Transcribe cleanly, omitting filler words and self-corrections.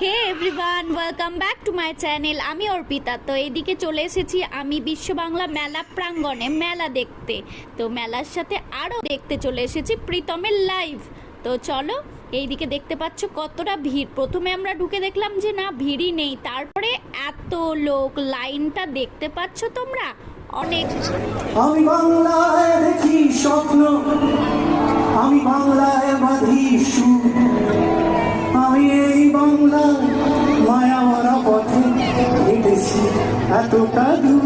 Hey everyone, welcome back to my channel. আমি অর্পিতা। তো এইদিকে চলে এসেছি আমি বিশ্ব বাংলা মেলা প্রাঙ্গণে মেলা দেখতে। তো মেলার সাথে আরও দেখতে চলে এসেছি প্রীতমের লাইভ। তো চলো, এইদিকে দেখতে পাচ্ছ কতটা ভিড়। প্রথমে আমরা ঢুকে দেখলাম যে না, ভিড়ই নেই, তারপরে এত লোক, লাইনটা দেখতে পাচ্ছ তোমরা, অনেক। আমি বাংলায় দেখি স্বপ্ন, আমি বাংলায় বাঁধি সুর, আমি এই বাংলায় মায়া ভরা পথে হেঁটেছি এতটা দূর।